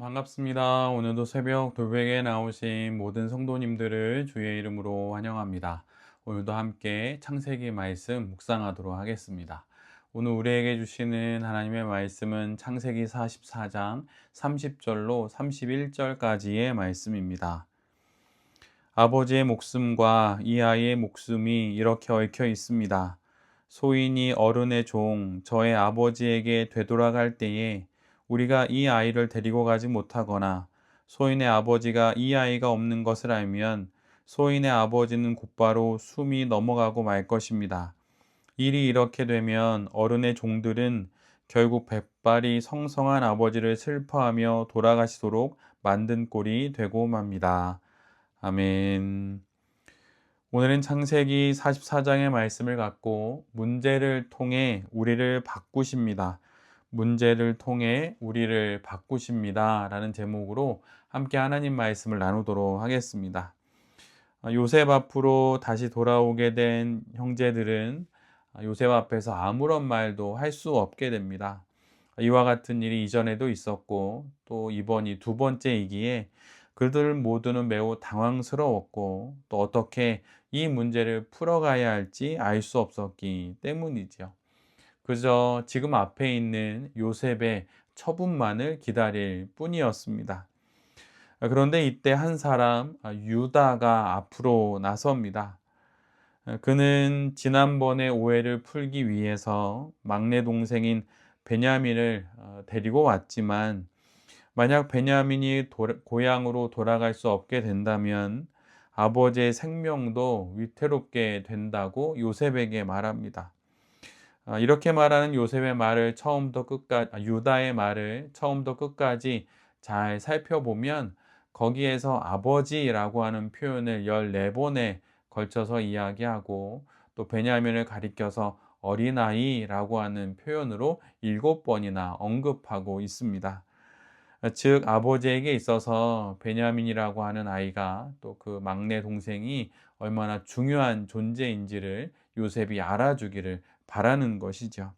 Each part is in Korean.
반갑습니다. 오늘도 새벽 돌베개에 나오신 모든 성도님들을 주의 이름으로 환영합니다. 오늘도 함께 창세기 말씀 묵상하도록 하겠습니다. 오늘 우리에게 주시는 하나님의 말씀은 창세기 44장 30절로 31절까지의 말씀입니다. 아버지의 목숨과 이 아이의 목숨이 이렇게 얽혀 있습니다. 소인이 어른의 종, 저의 아버지에게 되돌아갈 때에 우리가 이 아이를 데리고 가지 못하거나 소인의 아버지가 이 아이가 없는 것을 알면 소인의 아버지는 곧바로 숨이 넘어가고 말 것입니다. 일이 이렇게 되면 어른의 종들은 결국 백발이 성성한 아버지를 슬퍼하며 돌아가시도록 만든 꼴이 되고 맙니다. 아멘. 오늘은 창세기 44장의 말씀을 갖고 문제를 통해 우리를 바꾸십니다. 문제를 통해 우리를 바꾸십니다. 라는 제목으로 함께 하나님 말씀을 나누도록 하겠습니다. 요셉 앞으로 다시 돌아오게 된 형제들은 요셉 앞에서 아무런 말도 할 수 없게 됩니다. 이와 같은 일이 이전에도 있었고 또 이번이 두 번째이기에 그들 모두는 매우 당황스러웠고 또 어떻게 이 문제를 풀어가야 할지 알 수 없었기 때문이죠. 그저 지금 앞에 있는 요셉의 처분만을 기다릴 뿐이었습니다. 그런데 이때 한 사람 유다가 앞으로 나섭니다. 그는 지난번의 오해를 풀기 위해서 막내 동생인 베냐민을 데리고 왔지만 만약 베냐민이 고향으로 돌아갈 수 없게 된다면 아버지의 생명도 위태롭게 된다고 요셉에게 말합니다. 이렇게 말하는 요셉의 말을 처음부터 끝까지, 유다의 말을 처음부터 끝까지 잘 살펴보면 거기에서 아버지라고 하는 표현을 14번에 걸쳐서 이야기하고 또 베냐민을 가리켜서 어린아이라고 하는 표현으로 7번이나 언급하고 있습니다. 즉 아버지에게 있어서 베냐민이라고 하는 아이가 또 그 막내 동생이 얼마나 중요한 존재인지를 요셉이 알아주기를 바라는 것이죠.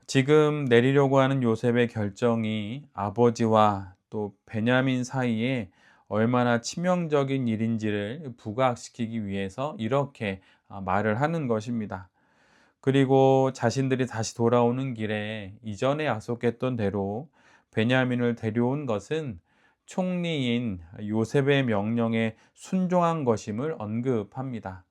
지금 내리려고 하는 요셉의 결정이 아버지와 또 베냐민 사이에 얼마나 치명적인 일인지를 부각시키기 위해서 이렇게 말을 하는 것입니다. 그리고 자신들이 다시 돌아오는 길에 이전에 약속했던 대로 베냐민을 데려온 것은 총리인 요셉의 명령에 순종한 것임을 언급합니다.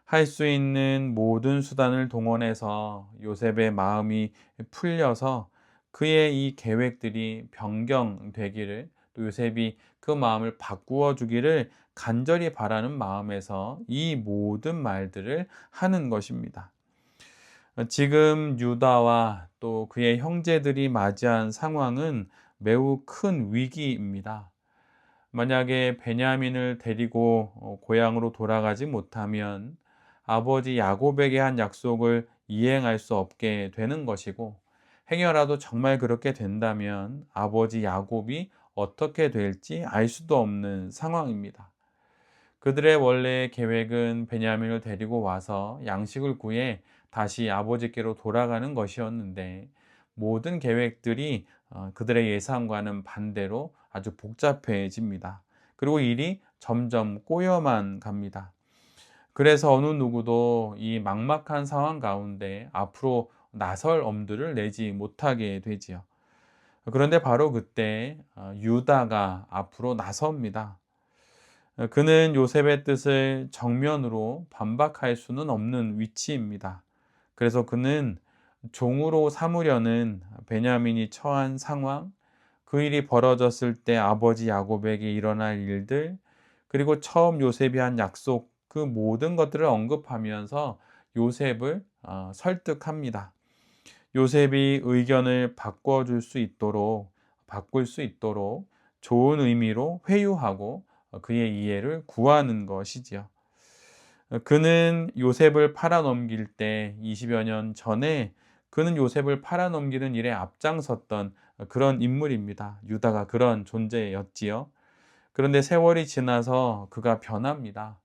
할 수 있는 모든 수단을 동원해서 요셉의 마음이 풀려서 그의 이 계획들이 변경되기를 또 요셉이 그 마음을 바꾸어 주기를 간절히 바라는 마음에서 이 모든 말들을 하는 것입니다. 지금 유다와 또 그의 형제들이 맞이한 상황은 매우 큰 위기입니다. 만약에 베냐민을 데리고 고향으로 돌아가지 못하면 아버지 야곱에게 한 약속을 이행할 수 없게 되는 것이고 행여라도 정말 그렇게 된다면 아버지 야곱이 어떻게 될지 알 수도 없는 상황입니다. 그들의 원래 계획은 베냐민을 데리고 와서 양식을 구해 다시 아버지께로 돌아가는 것이었는데 모든 계획들이 그들의 예상과는 반대로 아주 복잡해집니다. 그리고 일이 점점 꼬여만 갑니다. 그래서 어느 누구도 이 막막한 상황 가운데 앞으로 나설 엄두를 내지 못하게 되지요. 그런데 바로 그때 유다가 앞으로 나섭니다. 그는 요셉의 뜻을 정면으로 반박할 수는 없는 위치입니다. 그래서 그는 종으로 삼으려는 베냐민이 처한 상황, 그 일이 벌어졌을 때 아버지 야곱에게 일어날 일들, 그리고 처음 요셉이 한 약속, 그 모든 것들을 언급하면서 요셉을 설득합니다. 요셉이 의견을 바꿀 수 있도록 좋은 의미로 회유하고 그의 이해를 구하는 것이지요. 그는 요셉을 팔아넘길 때 20여 년 전에 그는 요셉을 팔아넘기는 일에 앞장섰던 그런 인물입니다. 유다가 그런 존재였지요. 그런데 세월이 지나서 그가 변합니다.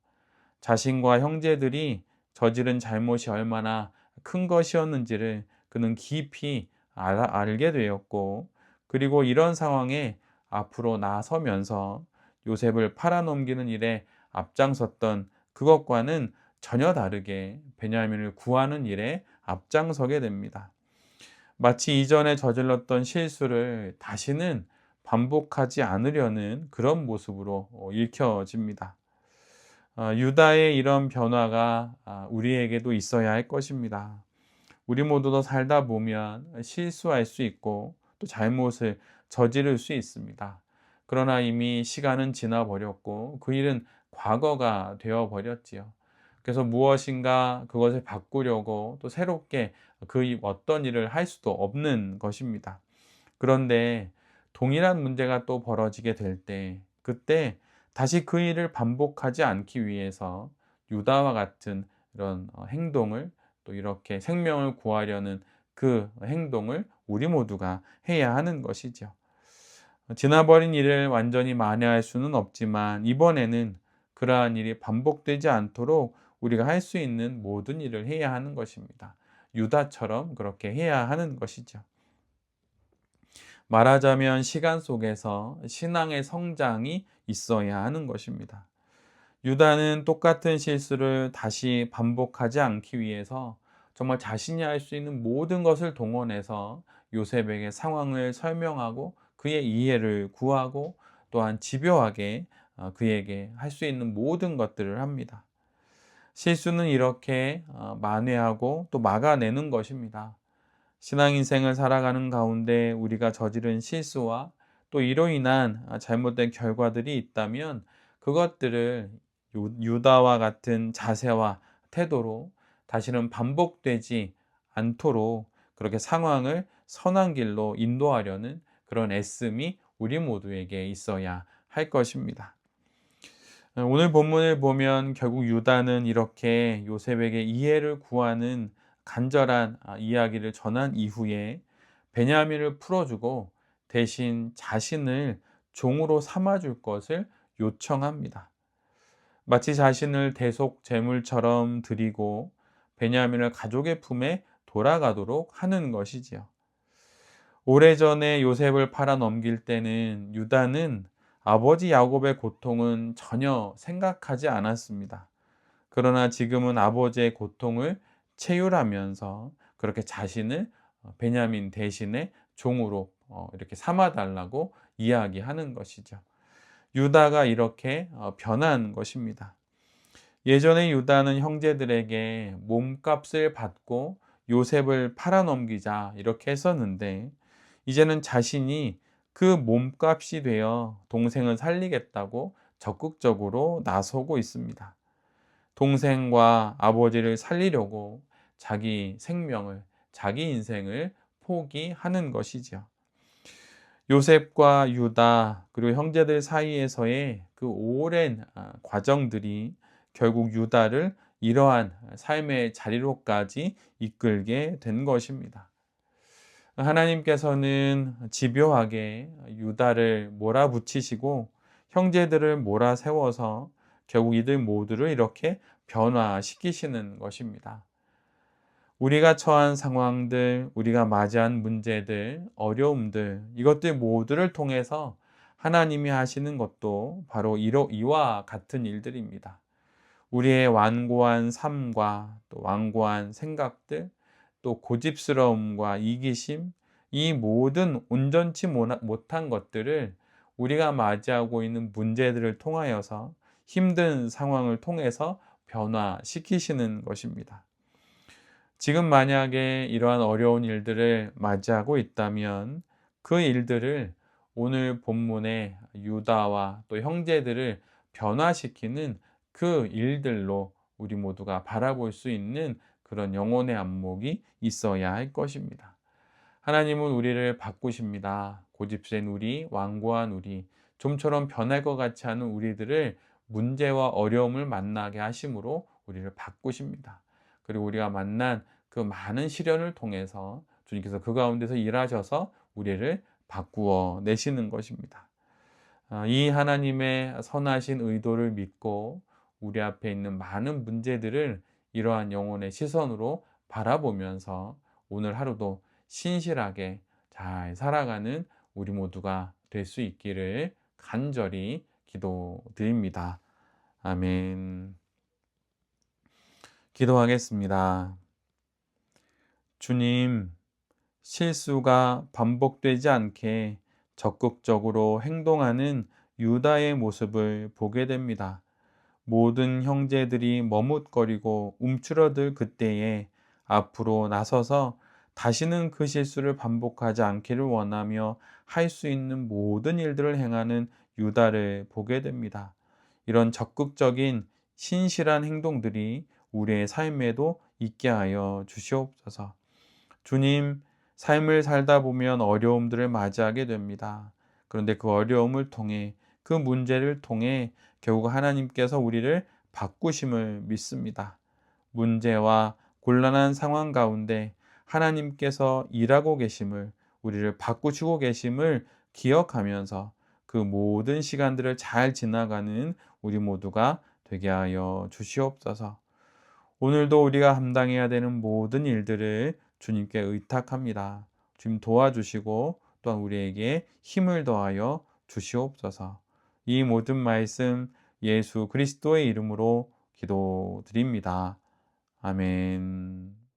자신과 형제들이 저지른 잘못이 얼마나 큰 것이었는지를 그는 깊이 알게 되었고 그리고 이런 상황에 앞으로 나서면서 요셉을 팔아넘기는 일에 앞장섰던 그것과는 전혀 다르게 베냐민을 구하는 일에 앞장서게 됩니다. 마치 이전에 저질렀던 실수를 다시는 반복하지 않으려는 그런 모습으로 읽혀집니다. 유다의 이런 변화가 우리에게도 있어야 할 것입니다. 우리 모두도 살다 보면 실수할 수 있고 또 잘못을 저지를 수 있습니다. 그러나 이미 시간은 지나 버렸고 그 일은 과거가 되어 버렸지요. 그래서 무엇인가 그것을 바꾸려고 또 새롭게 그 어떤 일을 할 수도 없는 것입니다. 그런데 동일한 문제가 또 벌어지게 될 때, 그때 다시 그 일을 반복하지 않기 위해서 유다와 같은 이런 행동을, 또 이렇게 생명을 구하려는 그 행동을 우리 모두가 해야 하는 것이죠. 지나버린 일을 완전히 만회할 수는 없지만 이번에는 그러한 일이 반복되지 않도록 우리가 할 수 있는 모든 일을 해야 하는 것입니다. 유다처럼 그렇게 해야 하는 것이죠. 말하자면 시간 속에서 신앙의 성장이 있어야 하는 것입니다. 유다는 똑같은 실수를 다시 반복하지 않기 위해서 정말 자신이 할 수 있는 모든 것을 동원해서 요셉에게 상황을 설명하고 그의 이해를 구하고 또한 집요하게 그에게 할 수 있는 모든 것들을 합니다. 실수는 이렇게 만회하고 또 막아내는 것입니다. 신앙 인생을 살아가는 가운데 우리가 저지른 실수와 또 이로 인한 잘못된 결과들이 있다면 그것들을 유다와 같은 자세와 태도로 다시는 반복되지 않도록 그렇게 상황을 선한 길로 인도하려는 그런 애씀이 우리 모두에게 있어야 할 것입니다. 오늘 본문을 보면 결국 유다는 이렇게 요셉에게 이해를 구하는 간절한 이야기를 전한 이후에 베냐민을 풀어주고 대신 자신을 종으로 삼아줄 것을 요청합니다. 마치 자신을 대속 제물처럼 드리고 베냐민을 가족의 품에 돌아가도록 하는 것이지요. 오래전에 요셉을 팔아 넘길 때는 유다는 아버지 야곱의 고통은 전혀 생각하지 않았습니다. 그러나 지금은 아버지의 고통을 체휼하면서 그렇게 자신을 베냐민 대신에 종으로 이렇게 삼아 달라고 이야기하는 것이죠. 유다가 이렇게 변한 것입니다. 예전에 유다는 형제들에게 몸값을 받고 요셉을 팔아넘기자 이렇게 했었는데 이제는 자신이 그 몸값이 되어 동생을 살리겠다고 적극적으로 나서고 있습니다. 동생과 아버지를 살리려고 자기 생명을, 자기 인생을 포기하는 것이지요. 요셉과 유다 그리고 형제들 사이에서의 그 오랜 과정들이 결국 유다를 이러한 삶의 자리로까지 이끌게 된 것입니다. 하나님께서는 집요하게 유다를 몰아붙이시고 형제들을 몰아세워서 결국 이들 모두를 이렇게 변화시키시는 것입니다. 우리가 처한 상황들, 우리가 맞이한 문제들, 어려움들, 이것들 모두를 통해서 하나님이 하시는 것도 바로 이와 같은 일들입니다. 우리의 완고한 삶과 또 완고한 생각들, 또 고집스러움과 이기심, 이 모든 온전치 못한 것들을 우리가 맞이하고 있는 문제들을 통하여서 힘든 상황을 통해서 변화시키시는 것입니다. 지금 만약에 이러한 어려운 일들을 맞이하고 있다면 그 일들을 오늘 본문의 유다와 또 형제들을 변화시키는 그 일들로 우리 모두가 바라볼 수 있는 그런 영혼의 안목이 있어야 할 것입니다. 하나님은 우리를 바꾸십니다. 고집센 우리, 완고한 우리, 좀처럼 변할 것 같지 않은 우리들을 문제와 어려움을 만나게 하심으로 우리를 바꾸십니다. 그리고 우리가 만난 그 많은 시련을 통해서 주님께서 그 가운데서 일하셔서 우리를 바꾸어 내시는 것입니다. 이 하나님의 선하신 의도를 믿고 우리 앞에 있는 많은 문제들을 이러한 영혼의 시선으로 바라보면서 오늘 하루도 신실하게 잘 살아가는 우리 모두가 될 수 있기를 간절히 기도드립니다. 아멘. 기도하겠습니다. 주님, 실수가 반복되지 않게 적극적으로 행동하는 유다의 모습을 보게 됩니다. 모든 형제들이 머뭇거리고 움츠러들 그때에 앞으로 나서서 다시는 그 실수를 반복하지 않기를 원하며 할 수 있는 모든 일들을 행하는 유다를 보게 됩니다. 이런 적극적인 신실한 행동들이 우리의 삶에도 있게 하여 주시옵소서. 주님, 삶을 살다 보면 어려움들을 맞이하게 됩니다. 그런데 그 어려움을 통해, 그 문제를 통해 결국 하나님께서 우리를 바꾸심을 믿습니다. 문제와 곤란한 상황 가운데 하나님께서 일하고 계심을, 우리를 바꾸시고 계심을 기억하면서 그 모든 시간들을 잘 지나가는 우리 모두가 되게 하여 주시옵소서. 오늘도 우리가 감당해야 되는 모든 일들을 주님께 의탁합니다. 주님 도와주시고 또한 우리에게 힘을 더하여 주시옵소서. 이 모든 말씀 예수 그리스도의 이름으로 기도드립니다. 아멘.